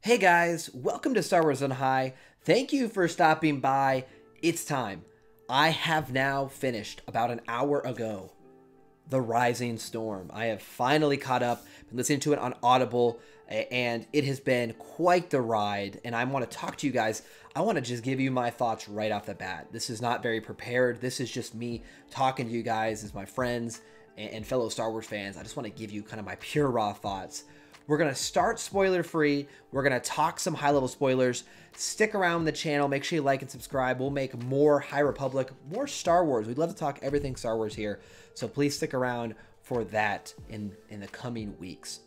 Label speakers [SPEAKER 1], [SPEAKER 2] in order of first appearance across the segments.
[SPEAKER 1] Hey guys, welcome to Star Wars on High. Thank you for stopping by. It's time. I have now finished about an hour ago The Rising Storm. I have finally caught up, been listening to it on Audible, and it has been quite the ride. And I want to talk to you guys. I want to just give you my thoughts right off the bat. This is not very prepared. This is just me talking to you guys as my friends and fellow Star Wars fans. I just want to give you kind of my pure raw thoughts. We're going to start spoiler free. We're going to talk some high level spoilers. Stick around the channel. Make sure you like and subscribe. We'll make more High Republic, more Star Wars. We'd love to talk everything Star Wars here. So please stick around for that in the coming weeks.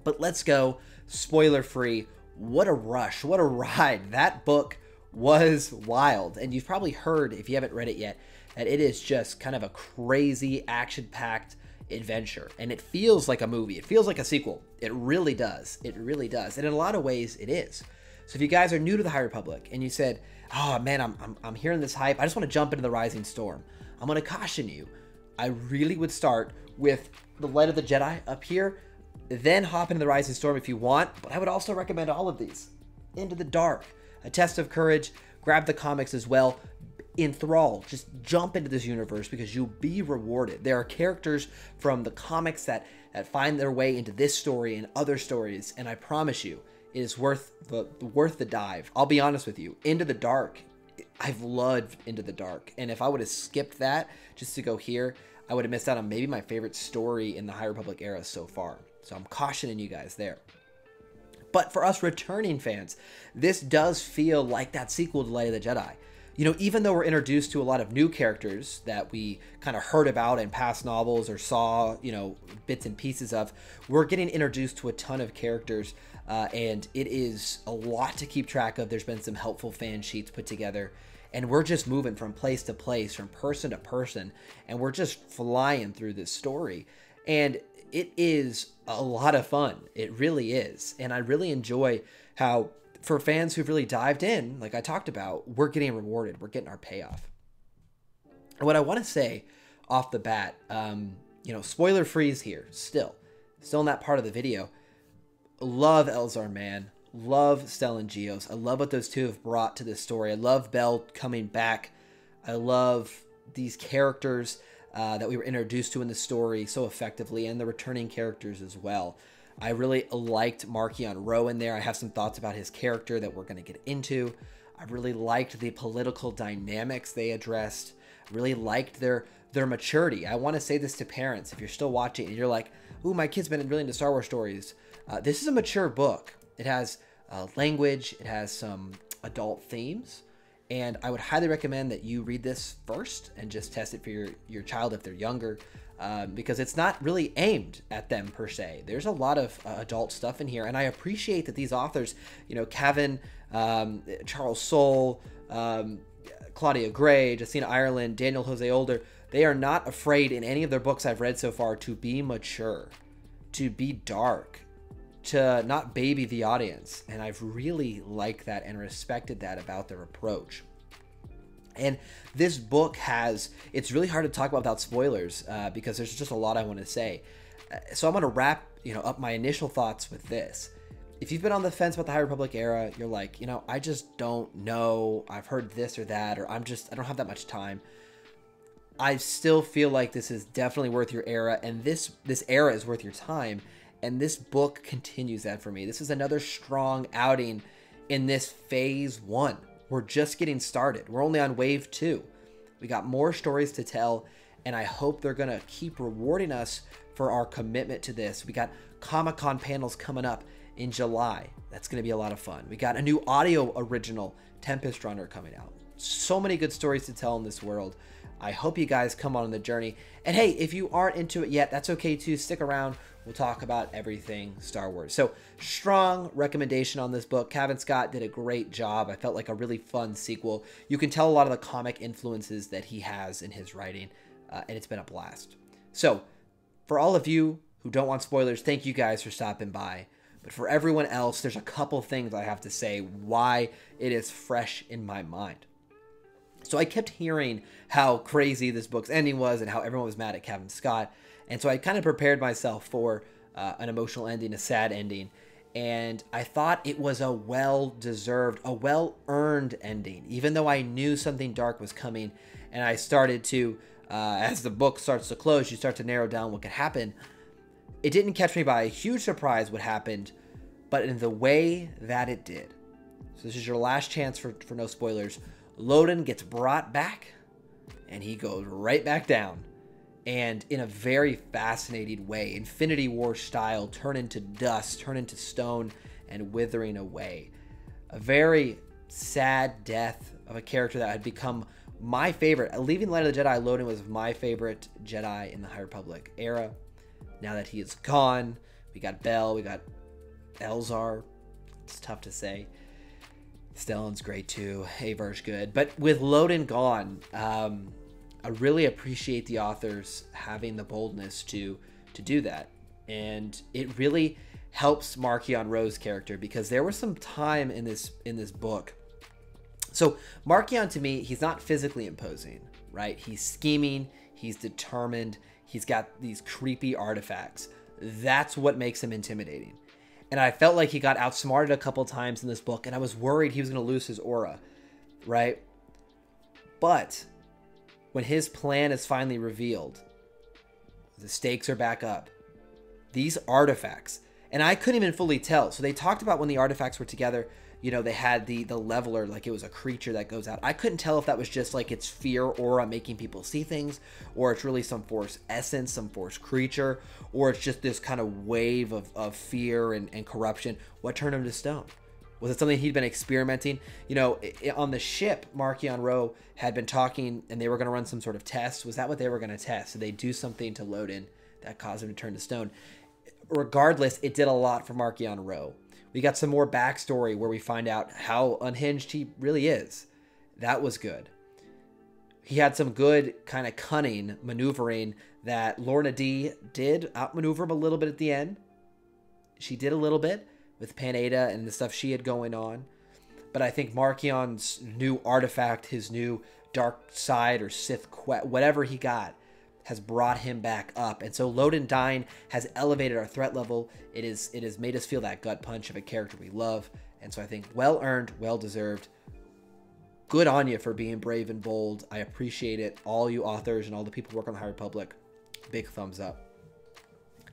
[SPEAKER 1] But let's go spoiler free. What a rush. What a ride. That book was wild. And you've probably heard, if you haven't read it yet, that it is just kind of a crazy action-packed adventure, and it feels like a movie. It feels like a sequel. It really does. It really does. And in a lot of ways it is. So if you guys are new to the High Republic and you said, oh man, I'm hearing this hype, I just want to jump into The Rising Storm, I'm going to caution you. I really would start with The Light of the Jedi up here, then hop into The Rising Storm if you want, but I would also recommend all of these. Into the Dark, A Test of Courage, grab the comics as well. Enthralled, just jump into this universe because you'll be rewarded. There are characters from the comics that find their way into this story and other stories, and I promise you it is worth the dive. I'll be honest with you, Into the Dark, I've loved Into the Dark, and if I would have skipped that just to go here, I would have missed out on maybe my favorite story in the High Republic era so far. So I'm cautioning you guys there. But for us returning fans, this does feel like that sequel to Light of the Jedi. You know, even though we're introduced to a lot of new characters that we kind of heard about in past novels or saw, you know, bits and pieces of, we're getting introduced to a ton of characters, and it is a lot to keep track of. There's been some helpful fan sheets put together, and we're just moving from place to place, from person to person, and we're just flying through this story. And it is a lot of fun. It really is. And I really enjoy how, for fans who've really dived in, like I talked about, we're getting rewarded. We're getting our payoff. And what I want to say off the bat, you know, spoiler freeze here, still in that part of the video. Love Elzar Mann. Love Stellan Gios. I love what those two have brought to this story. I love Bell coming back. I love these characters that we were introduced to in the story so effectively, and the returning characters as well. I really liked Marchion Ro in there. I have some thoughts about his character that we're going to get into. I really liked the political dynamics they addressed. I really liked their maturity. I want to say this to parents. If you're still watching and you're like, ooh, my kid's been really into Star Wars stories. This is a mature book. It has language. It has some adult themes. And I would highly recommend that you read this first and just test it for your child if they're younger. Because it's not really aimed at them per se. There's a lot of adult stuff in here, and I appreciate that these authors, you know, Cavan, Charles Soule, Claudia Gray, Justina Ireland, Daniel Jose Older, they are not afraid in any of their books I've read so far to be mature, to be dark, to not baby the audience, and I've really liked that and respected that about their approach. And this book has, it's really hard to talk about without spoilers because there's just a lot I want to say. So I'm going to wrap, you know, up my initial thoughts with this. If you've been on the fence about the High Republic era, you're like, you know, I just don't know. I've heard this or that, or I don't have that much time. I still feel like this is definitely worth your era, and this era is worth your time. And this book continues that for me. This is another strong outing in this phase 1. We're just getting started. We're only on wave 2. We got more stories to tell, and I hope they're going to keep rewarding us for our commitment to this. We got Comic-Con panels coming up in July. That's going to be a lot of fun. We got a new audio original, Tempest Runner, coming out. So many good stories to tell in this world. I hope you guys come on the journey. And hey, if you aren't into it yet, that's okay too. Stick around. We'll talk about everything Star Wars. So, strong recommendation on this book. Cavan Scott did a great job. I felt like a really fun sequel. You can tell a lot of the comic influences that he has in his writing, and it's been a blast. So, for all of you who don't want spoilers, thank you guys for stopping by. But for everyone else, there's a couple things I have to say why it is fresh in my mind. So I kept hearing how crazy this book's ending was and how everyone was mad at Cavan Scott. And so I kind of prepared myself for an emotional ending, a sad ending. And I thought it was a well-deserved, a well-earned ending, even though I knew something dark was coming. And I started to, as the book starts to close, you start to narrow down what could happen. It didn't catch me by a huge surprise what happened, but in the way that it did. So this is your last chance for no spoilers. Loden gets brought back, and he goes right back down. And in a very fascinating way, Infinity War style, turn into dust, turn into stone, and withering away. A very sad death of a character that had become my favorite. Leaving Light of the Jedi, Loden was my favorite Jedi in the High Republic era. Now that he is gone, we got Bell, we got Elzar. It's tough to say. Stellan's great too. Avar's good. But with Loden gone, I really appreciate the authors having the boldness to do that. And it really helps Marchion Ro's character, because there was some time in this book. So Marchion, to me, he's not physically imposing, right? He's scheming, he's determined, he's got these creepy artifacts. That's what makes him intimidating. And I felt like he got outsmarted a couple times in this book, and I was worried he was going to lose his aura, right? But when his plan is finally revealed, the stakes are back up. These artifacts, and I couldn't even fully tell. So they talked about when the artifacts were together, you know, they had the leveler, like it was a creature that goes out. I couldn't tell if that was just like its fear aura making people see things, or it's really some force essence, some force creature, or it's just this kind of wave of fear and corruption. What turned him to stone? Was it something he'd been experimenting? You know, on the ship, Marchion Ro had been talking, and they were going to run some sort of test. Was that what they were going to test? Did they do something to Loden that caused him to turn to stone? Regardless, it did a lot for Marchion Ro. We got some more backstory where we find out how unhinged he really is. That was good. He had some good kind of cunning maneuvering that Lorna D did outmaneuver him a little bit at the end. She did a little bit with Panada and the stuff she had going on. But I think Marchion's new artifact, his new dark side or Sith quest, whatever he got, has brought him back up. And so Loden dying has elevated our threat level. It has made us feel that gut punch of a character we love. And so I think well earned, well deserved. Good on you for being brave and bold. I appreciate it. All you authors and all the people who work on the High Republic, big thumbs up.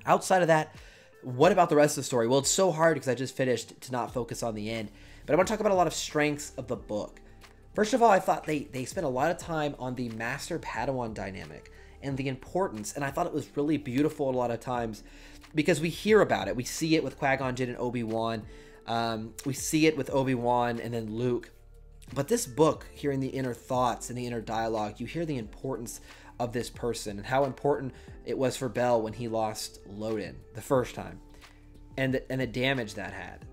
[SPEAKER 1] Outside of that, what about the rest of the story? Well, it's so hard because I just finished to not focus on the end. But I want to talk about a lot of strengths of the book. First of all, I thought they spent a lot of time on the Master-Padawan dynamic and the importance. And I thought it was really beautiful a lot of times because we hear about it. We see it with Qui-Gon Jinn and Obi-Wan. We see it with Obi-Wan and then Luke. But this book, hearing the inner thoughts and the inner dialogue, you hear the importance of this person and how important it was for Bell when he lost Loden the first time and the damage that had.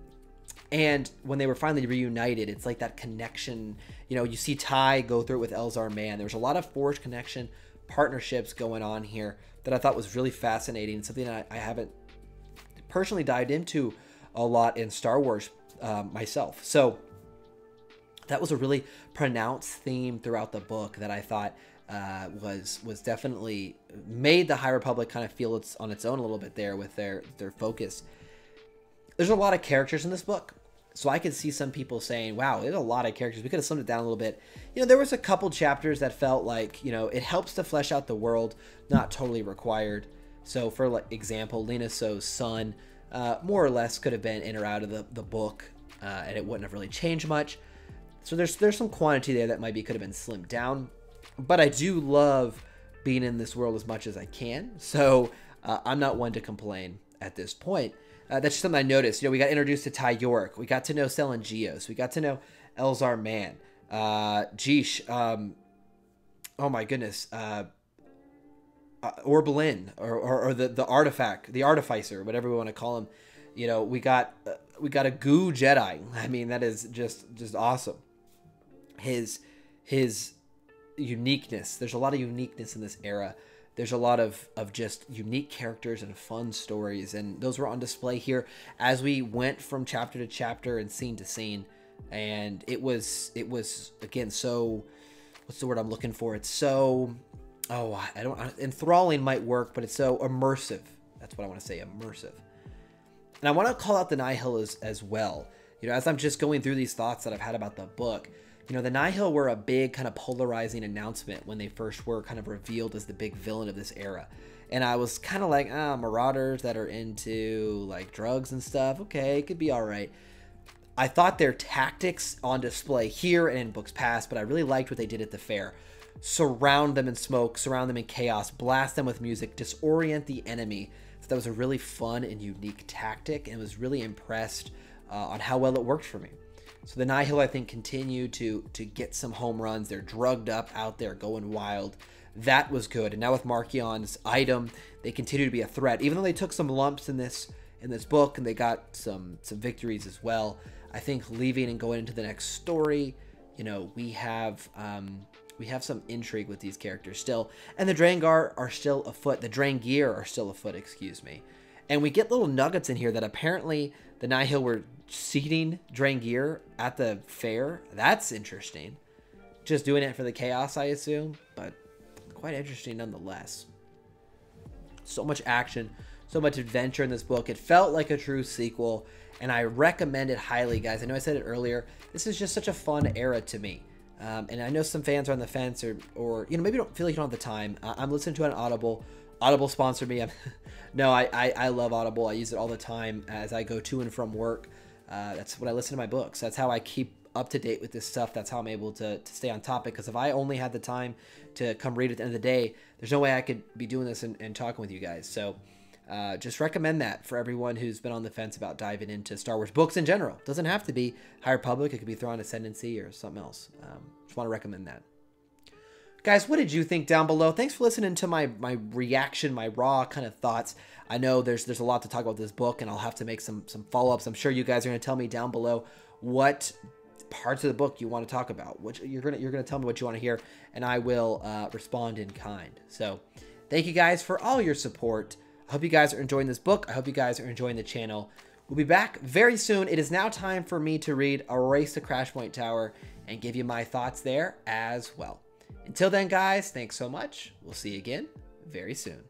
[SPEAKER 1] And when they were finally reunited, it's like that connection. You know, you see Ty go through it with Elzar Mann. There was a lot of forged connection, partnerships going on here that I thought was really fascinating. Something that I haven't personally dived into a lot in Star Wars myself. So that was a really pronounced theme throughout the book that I thought was definitely made the High Republic kind of feel it's on its own a little bit there with their focus. There's a lot of characters in this book. So I could see some people saying, wow, there's a lot of characters. We could have slimmed it down a little bit. You know, there was a couple chapters that felt like, you know, it helps to flesh out the world, not totally required. So for like example, Lina So's son, more or less could have been in or out of the book, and it wouldn't have really changed much. So there's some quantity there that maybe could have been slimmed down. But I do love being in this world as much as I can. So I'm not one to complain at this point. That's just something I noticed. You know, we got introduced to Ty York. We got to know Stellan Gios. We got to know Elzar Mann. Geesh. Oh my goodness. Orbelin or the artifact, the artificer, whatever we want to call him. You know, we got a goo Jedi. I mean, that is just awesome. His uniqueness. There's a lot of uniqueness in this era. There's a lot of just unique characters and fun stories, and those were on display here as we went from chapter to chapter and scene to scene. And it was again so, what's the word I'm looking for? It's so, enthralling might work, but it's so immersive. That's what I want to say, immersive. And I want to call out the Nihil as well. You know, as I'm just going through these thoughts that I've had about the book, you know, the Nihil were a big kind of polarizing announcement when they first were kind of revealed as the big villain of this era. And I was kind of like, marauders that are into like drugs and stuff. Okay, it could be all right. I thought their tactics on display here and in books past, but I really liked what they did at the fair. Surround them in smoke, surround them in chaos, blast them with music, disorient the enemy. So that was a really fun and unique tactic, and was really impressed on how well it worked for me. So the Nihil, I think, continue to get some home runs. They're drugged up out there, going wild. That was good. And now with Marchion's item, they continue to be a threat. Even though they took some lumps in this book, and they got some victories as well. I think leaving and going into the next story, you know, we have some intrigue with these characters still, and the Drangar are still afoot. The Drangir are still afoot, excuse me. And we get little nuggets in here that apparently the Nihil were seating Drangir at the fair. That's interesting. Just doing it for the chaos, I assume, but quite interesting nonetheless. So much action, so much adventure in this book. It felt like a true sequel, and I recommend it highly, guys. I know I said it earlier. This is just such a fun era to me. And I know some fans are on the fence, or you know, maybe don't feel like you don't have the time. I'm listening to it on Audible. Audible sponsored me. No, I love Audible. I use it all the time as I go to and from work. That's when I listen to my books. That's how I keep up to date with this stuff. That's how I'm able to stay on topic. Because if I only had the time to come read at the end of the day, there's no way I could be doing this and talking with you guys. So just recommend that for everyone who's been on the fence about diving into Star Wars books in general. It doesn't have to be High Republic. It could be Thrawn Ascendancy or something else. Just want to recommend that. Guys, what did you think down below? Thanks for listening to my reaction, my raw kind of thoughts. I know there's a lot to talk about this book, and I'll have to make some follow-ups. I'm sure you guys are going to tell me down below what parts of the book you want to talk about. Which you're gonna tell me what you want to hear, and I will respond in kind. So thank you guys for all your support. I hope you guys are enjoying this book. I hope you guys are enjoying the channel. We'll be back very soon. It is now time for me to read A Race to Crashpoint Tower and give you my thoughts there as well. Until then, guys, thanks so much. We'll see you again very soon.